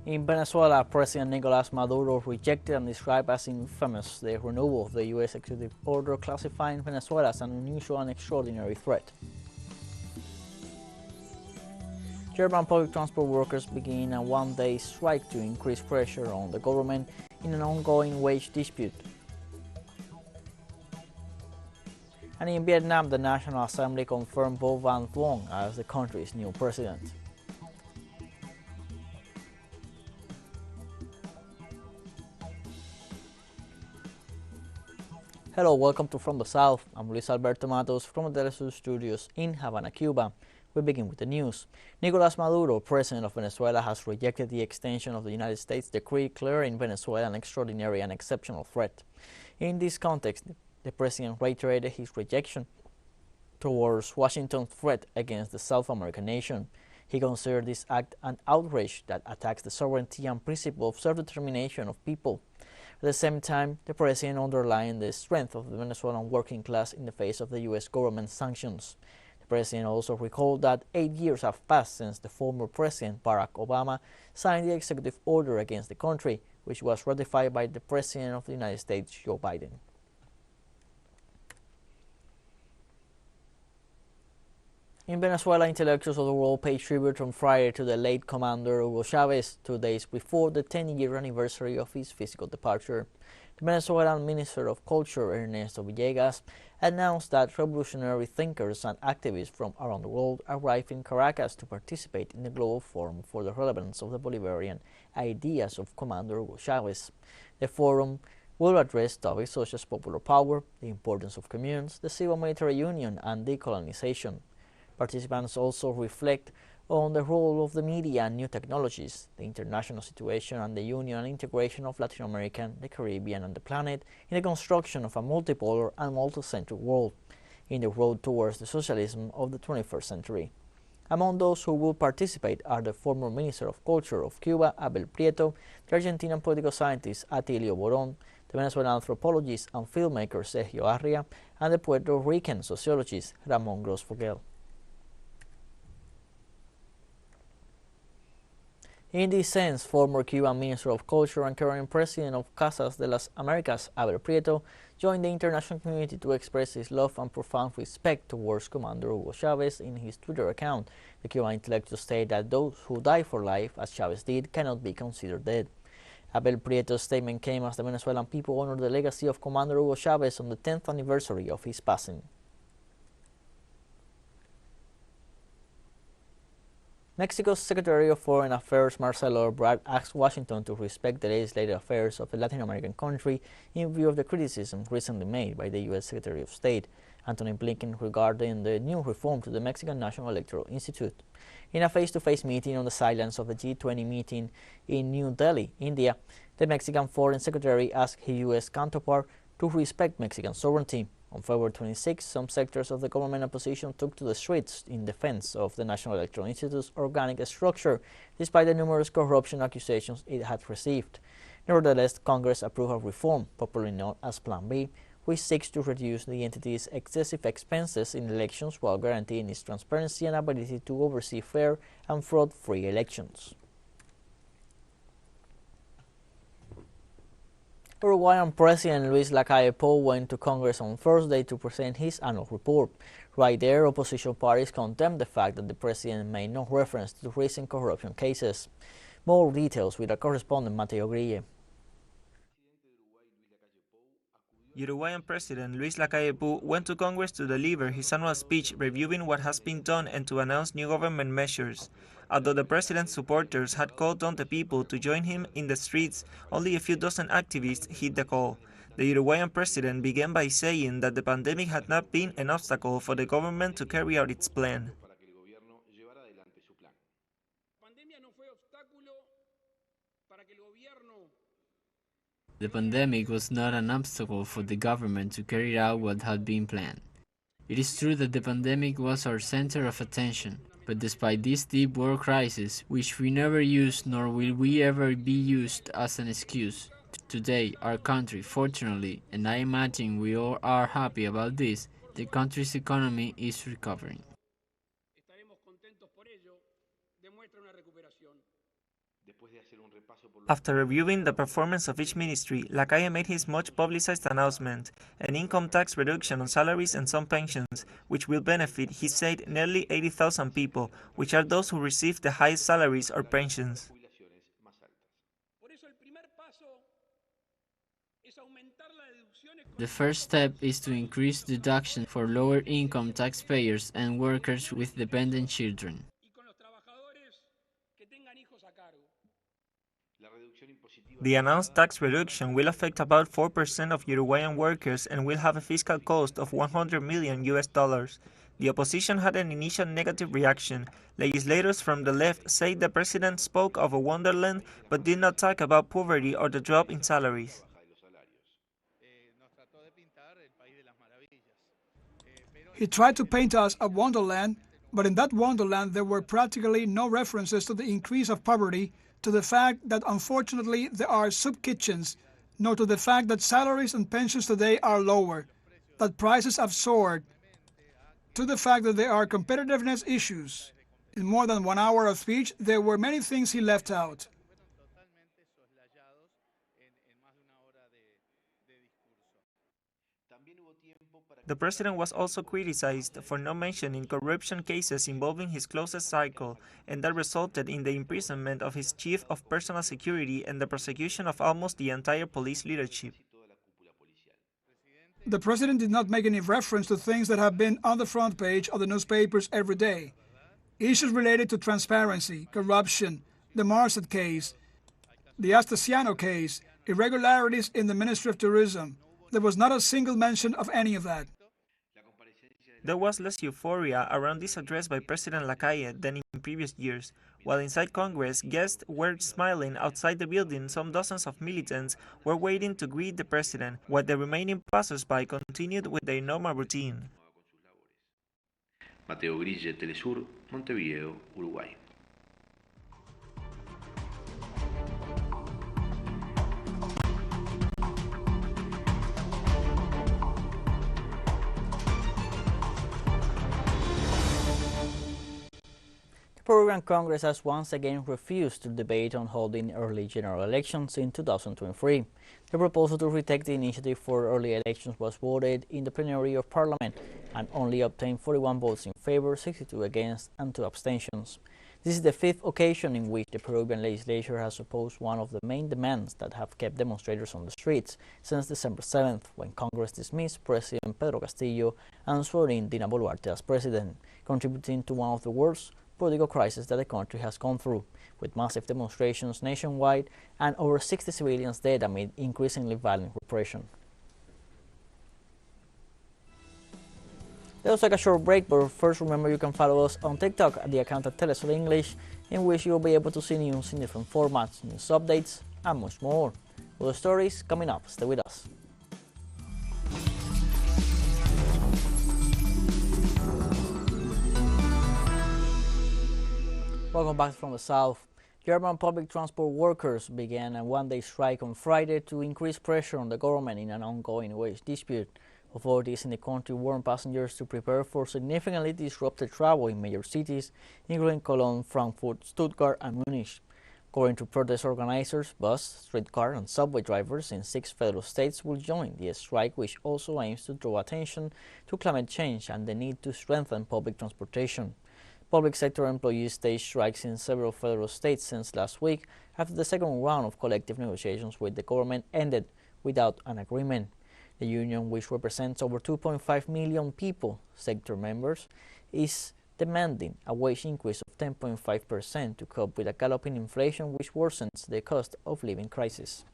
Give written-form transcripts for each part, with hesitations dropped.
In Venezuela, President Nicolas Maduro rejected and described as infamous the renewal of the U.S. executive order classifying Venezuela as an unusual and extraordinary threat. German public transport workers begin a one-day strike to increase pressure on the government in an ongoing wage dispute. And in Vietnam, the National Assembly confirmed Vo Van Thoung as the country's new president. Hello, welcome to From the South. I'm Luis Alberto Matos from the teleSUR studios in Havana, Cuba. We begin with the news. Nicolas Maduro, president of Venezuela, has rejected the extension of the United States decree declaring Venezuela an extraordinary and exceptional threat. In this context, the president reiterated his rejection towards Washington's threat against the South American nation. He considered this act an outrage that attacks the sovereignty and principle of self-determination of people. At the same time, the president underlined the strength of the Venezuelan working class in the face of the U.S. government sanctions. The president also recalled that 8 years have passed since the former president, Barack Obama, signed the executive order against the country, which was ratified by the president of the United States, Joe Biden. In Venezuela, intellectuals of the world paid tribute on Friday to the late commander Hugo Chavez, 2 days before the 10-year anniversary of his physical departure. The Venezuelan Minister of Culture, Ernesto Villegas, announced that revolutionary thinkers and activists from around the world arrived in Caracas to participate in the Global Forum for the Relevance of the Bolivarian Ideas of Commander Hugo Chavez. The forum will address topics such as popular power, the importance of communes, the civil-military union, and decolonization. Participants also reflect on the role of the media and new technologies, the international situation, and the union and integration of Latin America, the Caribbean, and the planet in the construction of a multipolar and multicentric world in the road towards the socialism of the 21st century. Among those who will participate are the former Minister of Culture of Cuba, Abel Prieto, the Argentinian political scientist Atilio Borón, the Venezuelan anthropologist and filmmaker Sergio Arria, and the Puerto Rican sociologist Ramón Gros Fogel. In this sense, former Cuban Minister of Culture and current President of Casas de las Americas, Abel Prieto, joined the international community to express his love and profound respect towards Commander Hugo Chavez in his Twitter account. The Cuban intellectual stated that those who die for life, as Chavez did, cannot be considered dead. Abel Prieto's statement came as the Venezuelan people honored the legacy of Commander Hugo Chavez on the 10th anniversary of his passing. Mexico's Secretary of Foreign Affairs Marcelo Ebrard asked Washington to respect the legislative affairs of the Latin American country in view of the criticism recently made by the U.S. Secretary of State, Antony Blinken, regarding the new reform to the Mexican National Electoral Institute. In a face-to-face meeting on the sidelines of the G20 meeting in New Delhi, India, the Mexican Foreign Secretary asked his U.S. counterpart to respect Mexican sovereignty. On February 26, some sectors of the government opposition took to the streets in defense of the National Electoral Institute's organic structure, despite the numerous corruption accusations it had received. Nevertheless, Congress approved a reform, popularly known as Plan B, which seeks to reduce the entity's excessive expenses in elections while guaranteeing its transparency and ability to oversee fair and fraud-free elections. Uruguayan President Luis Lacalle Pou went to Congress on Thursday to present his annual report. Right there, opposition parties condemned the fact that the president made no reference to recent corruption cases. More details with our correspondent Mateo Grille. Uruguayan President Luis Lacalle Pou went to Congress to deliver his annual speech reviewing what has been done and to announce new government measures. Although the president's supporters had called on the people to join him in the streets, only a few dozen activists heed the call. The Uruguayan president began by saying that the pandemic had not been an obstacle for the government to carry out its plan. The pandemic was not an obstacle for the government to carry out what had been planned. It is true that the pandemic was our center of attention, but despite this deep world crisis, which we never used nor will we ever be used as an excuse, today our country, fortunately, and I imagine we all are happy about this, the country's economy is recovering. After reviewing the performance of each ministry, Lacalle made his much publicized announcement, an income tax reduction on salaries and some pensions, which will benefit, he said, nearly 80,000 people, which are those who receive the highest salaries or pensions. The first step is to increase deduction for lower income taxpayers and workers with dependent children. The announced tax reduction will affect about 4% of Uruguayan workers and will have a fiscal cost of $100 million. The opposition had an initial negative reaction. Legislators from the left say the president spoke of a wonderland but did not talk about poverty or the drop in salaries. He tried to paint us a wonderland, but in that wonderland there were practically no references to the increase of poverty, to the fact that unfortunately there are soup kitchens, nor to the fact that salaries and pensions today are lower, that prices have soared, to the fact that there are competitiveness issues. In more than 1 hour of speech, there were many things he left out. The president was also criticized for not mentioning corruption cases involving his closest circle, and that resulted in the imprisonment of his chief of personal security and the prosecution of almost the entire police leadership. The president did not make any reference to things that have been on the front page of the newspapers every day. Issues related to transparency, corruption, the Marcet case, the Astesiano case, irregularities in the Ministry of Tourism. There was not a single mention of any of that. There was less euphoria around this address by President Lacalle than in previous years. While inside Congress, guests were smiling, outside the building some dozens of militants were waiting to greet the president, while the remaining passers-by continued with their normal routine. Mateo Grille, teleSUR, Montevideo, Uruguay. The Peruvian Congress has once again refused to debate on holding early general elections in 2023. The proposal to retake the initiative for early elections was voted in the plenary of Parliament and only obtained 41 votes in favor, 62 against, and 2 abstentions. This is the 5th occasion in which the Peruvian legislature has opposed one of the main demands that have kept demonstrators on the streets since December 7th, when Congress dismissed President Pedro Castillo and swore in Dina Boluarte as president, contributing to one of the worst political crisis that the country has gone through, with massive demonstrations nationwide and over 60 civilians dead amid increasingly violent repression. Let's take a short break, but first remember you can follow us on TikTok at the account of teleSUR English, in which you'll be able to see news in different formats, news updates, and much more. Other stories coming up. Stay with us. Welcome back from the south. German public transport workers began a one-day strike on Friday to increase pressure on the government in an ongoing wage dispute. Authorities in the country warned passengers to prepare for significantly disrupted travel in major cities, including Cologne, Frankfurt, Stuttgart, and Munich. According to protest organizers, bus, streetcar, and subway drivers in 6 federal states will join the strike, which also aims to draw attention to climate change and the need to strengthen public transportation. Public sector employees staged strikes in several federal states since last week after the second round of collective negotiations with the government ended without an agreement. The union, which represents over 2.5 million people, sector members, is demanding a wage increase of 10.5% to cope with a galloping inflation which worsens the cost of living crisis.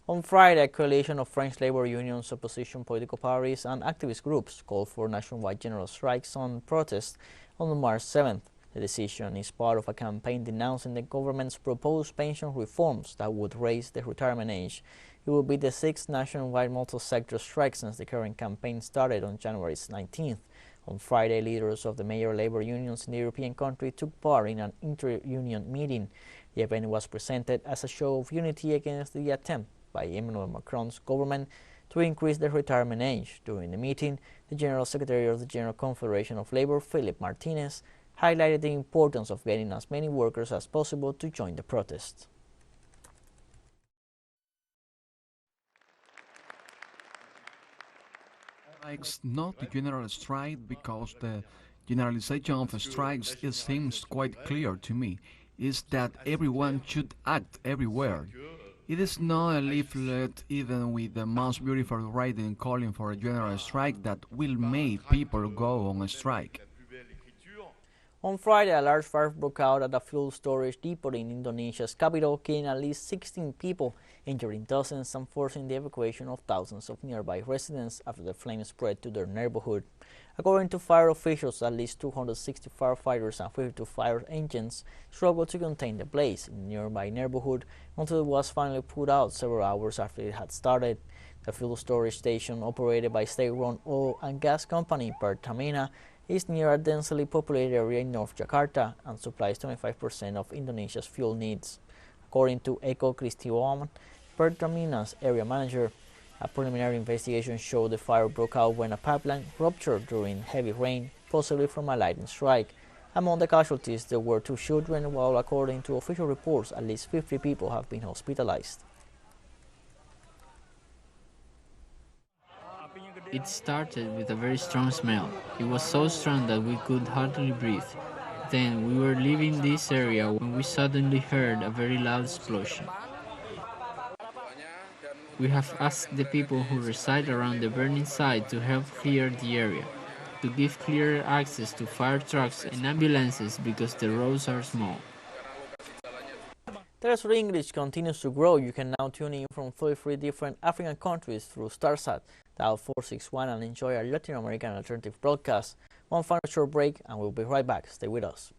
On Friday, a coalition of French labor unions, opposition political parties, and activist groups called for nationwide general strikes on protest on March 7th. The decision is part of a campaign denouncing the government's proposed pension reforms that would raise the retirement age. It will be the 6th nationwide multi-sector strike since the current campaign started on January 19th. On Friday, leaders of the major labor unions in the European country took part in an inter-union meeting. The event was presented as a show of unity against the attempt by Emmanuel Macron's government to increase the retirement age. During the meeting, the General Secretary of the General Confederation of Labor, Philip Martinez, highlighted the importance of getting as many workers as possible to join the protest. Strikes, not the general strike, because the generalization of strikes, it seems quite clear to me, is that everyone should act everywhere. It is not a leaflet, even with the most beautiful writing calling for a general strike, that will make people go on a strike. On Friday, a large fire broke out at a fuel storage depot in Indonesia's capital, killing at least 16 people, injuring dozens, and forcing the evacuation of thousands of nearby residents after the flames spread to their neighborhood. According to fire officials, at least 260 firefighters and 52 fire engines struggled to contain the blaze in the nearby neighborhood until it was finally put out several hours after it had started. The fuel storage station, operated by state-run oil and gas company Pertamina, is near a densely populated area in North Jakarta and supplies 25% of Indonesia's fuel needs. According to Eko Kristiawan, Pertamina's area manager, a preliminary investigation showed the fire broke out when a pipeline ruptured during heavy rain, possibly from a lightning strike. Among the casualties, there were 2 children, while according to official reports, at least 50 people have been hospitalized. It started with a very strong smell. It was so strong that we could hardly breathe. Then we were leaving this area when we suddenly heard a very loud explosion. We have asked the people who reside around the burning site to help clear the area, to give clearer access to fire trucks and ambulances because the roads are small. teleSUR English continues to grow. You can now tune in from 33 different African countries through StarSat, dial 461, and enjoy our Latin American alternative broadcast. One final short break and we'll be right back. Stay with us.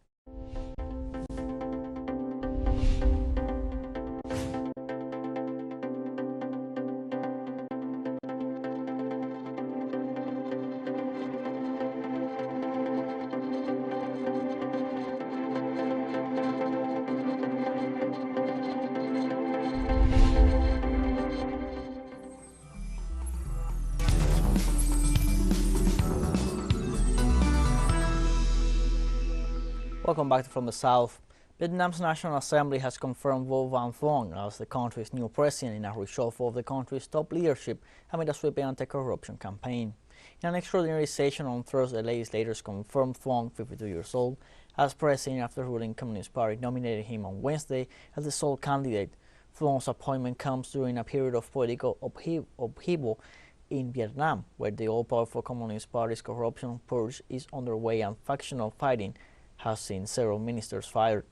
Welcome back from the South. Vietnam's National Assembly has confirmed Vo Van Thoung as the country's new president in a reshuffle of the country's top leadership amid a sweeping anti-corruption campaign. In an extraordinary session on Thursday, legislators confirmed Thoung, 52 years old, as president after the ruling Communist Party nominated him on Wednesday as the sole candidate. Thoung's appointment comes during a period of political upheaval in Vietnam, where the all-powerful Communist Party's corruption purge is underway and factional fighting has seen several ministers fired.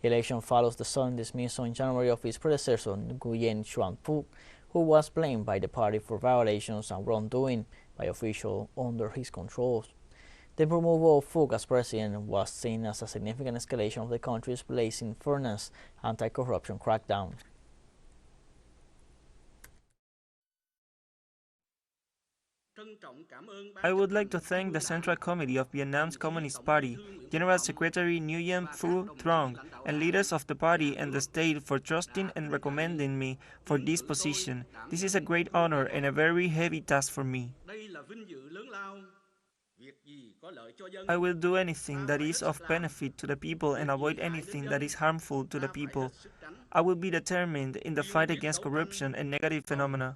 The election follows the sudden dismissal in January of his predecessor, Nguyen Xuan Phuc, who was blamed by the party for violations and wrongdoing by officials under his control. The removal of Phuc as president was seen as a significant escalation of the country's blazing furnace anti-corruption crackdown. I would like to thank the Central Committee of Vietnam's Communist Party, General Secretary Nguyen Phu Trong, and leaders of the party and the state for trusting and recommending me for this position. This is a great honor and a very heavy task for me. I will do anything that is of benefit to the people and avoid anything that is harmful to the people. I will be determined in the fight against corruption and negative phenomena.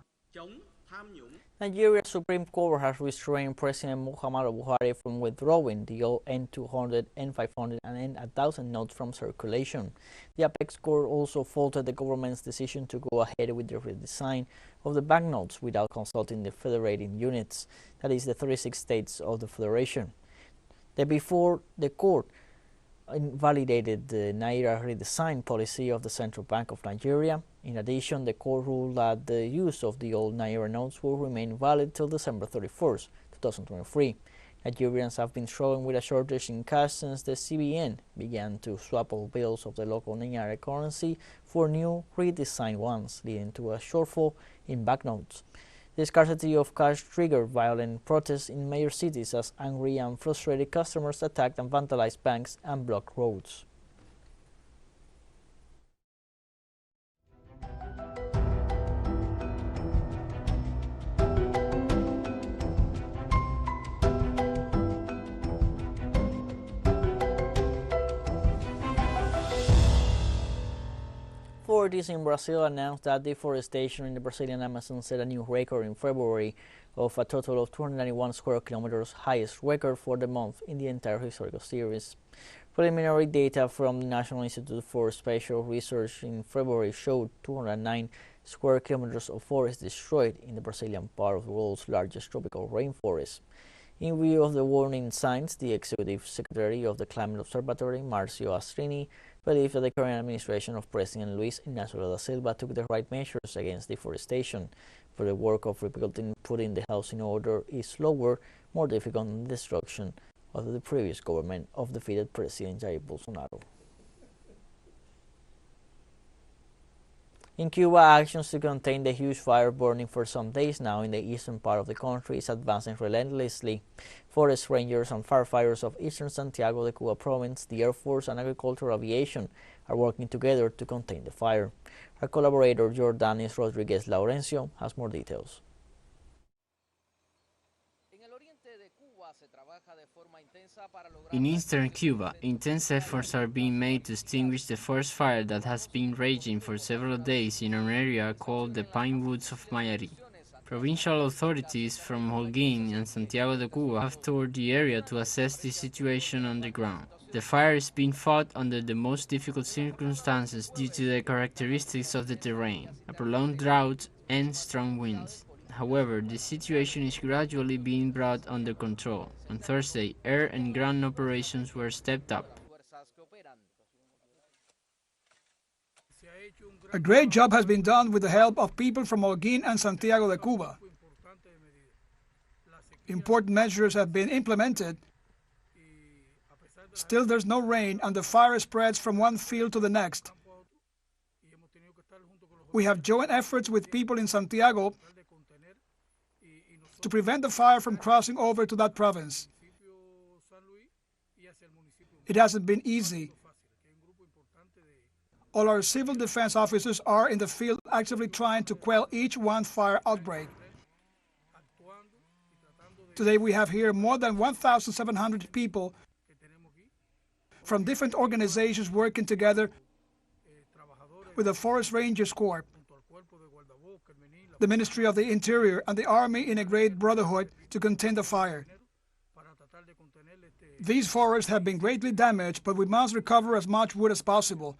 Nigeria's Supreme Court has restrained President Muhammadu Buhari from withdrawing the old N200, N500 and N1000 notes from circulation. The Apex Court also faulted the government's decision to go ahead with the redesign of the banknotes without consulting the federating units, that is, the 36 states of the federation. Before the court invalidated the Naira redesign policy of the Central Bank of Nigeria. In addition, the court ruled that the use of the old Naira notes will remain valid till December 31st, 2023. Nigerians have been struggling with a shortage in cash since the CBN began to swap all bills of the local Naira currency for new redesigned ones, leading to a shortfall in banknotes. The scarcity of cash triggered violent protests in major cities as angry and frustrated customers attacked and vandalized banks and blocked roads. Authorities in Brazil announced that deforestation in the Brazilian Amazon set a new record in February of a total of 291 square kilometers, highest record for the month in the entire historical series. Preliminary data from the National Institute for Spatial Research in February showed 209 square kilometers of forest destroyed in the Brazilian part of the world's largest tropical rainforest. In view of the warning signs, the Executive Secretary of the Climate Observatory, Marcio Astrini, believes that the current administration of President Luis Inácio da Silva took the right measures against deforestation, but the work of rebuilding, putting the house in order is slower, more difficult than the destruction of the previous government of defeated President Jair Bolsonaro. In Cuba, actions to contain the huge fire burning for some days now in the eastern part of the country is advancing relentlessly. Forest rangers and firefighters of eastern Santiago de Cuba province, the Air Force and agricultural aviation are working together to contain the fire. Our collaborator Jordanis Rodriguez Laurencio has more details. In eastern Cuba, intense efforts are being made to extinguish the forest fire that has been raging for several days in an area called the Pine Woods of Mayari. Provincial authorities from Holguín and Santiago de Cuba have toured the area to assess the situation on the ground. The fire is being fought under the most difficult circumstances due to the characteristics of the terrain, a prolonged drought and strong winds. However, the situation is gradually being brought under control. On Thursday, air and ground operations were stepped up. A great job has been done with the help of people from Holguín and Santiago de Cuba. Important measures have been implemented. Still, there's no rain and the fire spreads from one field to the next. We have joint efforts with people in Santiago to prevent the fire from crossing over to that province. It hasn't been easy. All our civil defense officers are in the field actively trying to quell each one fire outbreak. Today we have here more than 1,700 people from different organizations working together with the Forest Rangers Corps, the Ministry of the Interior, and the Army in a great brotherhood to contain the fire. These forests have been greatly damaged, but we must recover as much wood as possible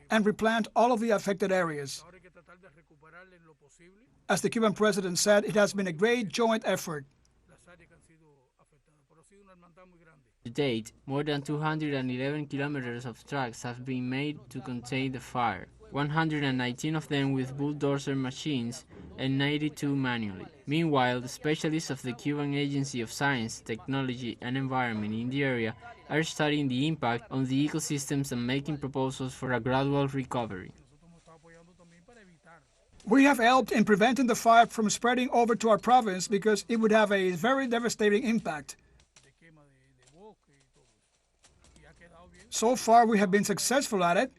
and replant all of the affected areas. As the Cuban president said, it has been a great joint effort. To date, more than 211 kilometers of tracks have been made to contain the fire, 119 of them with bulldozer machines and 92 manually. Meanwhile, the specialists of the Cuban Agency of Science, Technology and Environment in the area are studying the impact on the ecosystems and making proposals for a gradual recovery. We have helped in preventing the fire from spreading over to our province because it would have a very devastating impact. So far, we have been successful at it.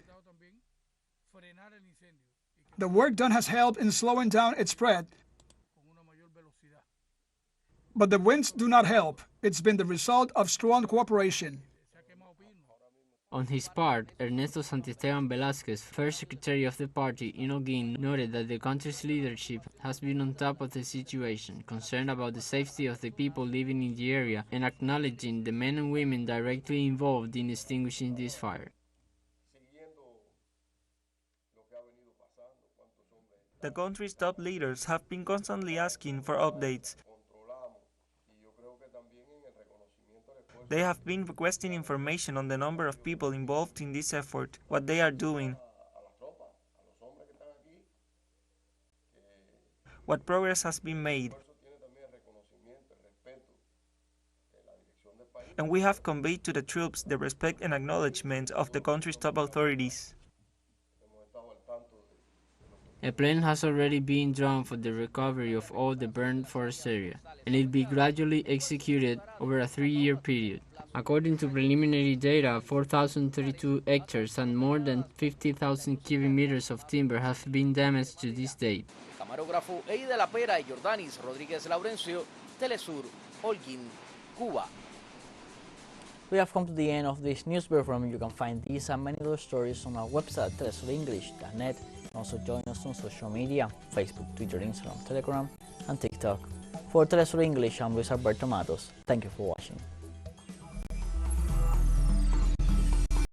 The work done has helped in slowing down its spread. But the winds do not help. It's been the result of strong cooperation. On his part, Ernesto Santisteban Velázquez, first secretary of the party in Holguín, noted that the country's leadership has been on top of the situation, concerned about the safety of the people living in the area and acknowledging the men and women directly involved in extinguishing this fire. The country's top leaders have been constantly asking for updates. They have been requesting information on the number of people involved in this effort, what they are doing, what progress has been made. And we have conveyed to the troops the respect and acknowledgement of the country's top authorities. A plan has already been drawn for the recovery of all the burned forest area, and it will be gradually executed over a 3-year period. According to preliminary data, 4,032 hectares and more than 50,000 cubic meters of timber have been damaged to this date. Camarógrafo Eddie de la Pera y Jordanis Rodríguez Laurencio, teleSUR, Holguín, Cuba. We have come to the end of this news briefing. You can find these and many other stories on our website, telesurenglish.net. Also join us on social media, Facebook, Twitter, Instagram, Telegram, and TikTok. For telesur English, I'm Luis Alberto Matos. Thank you for watching.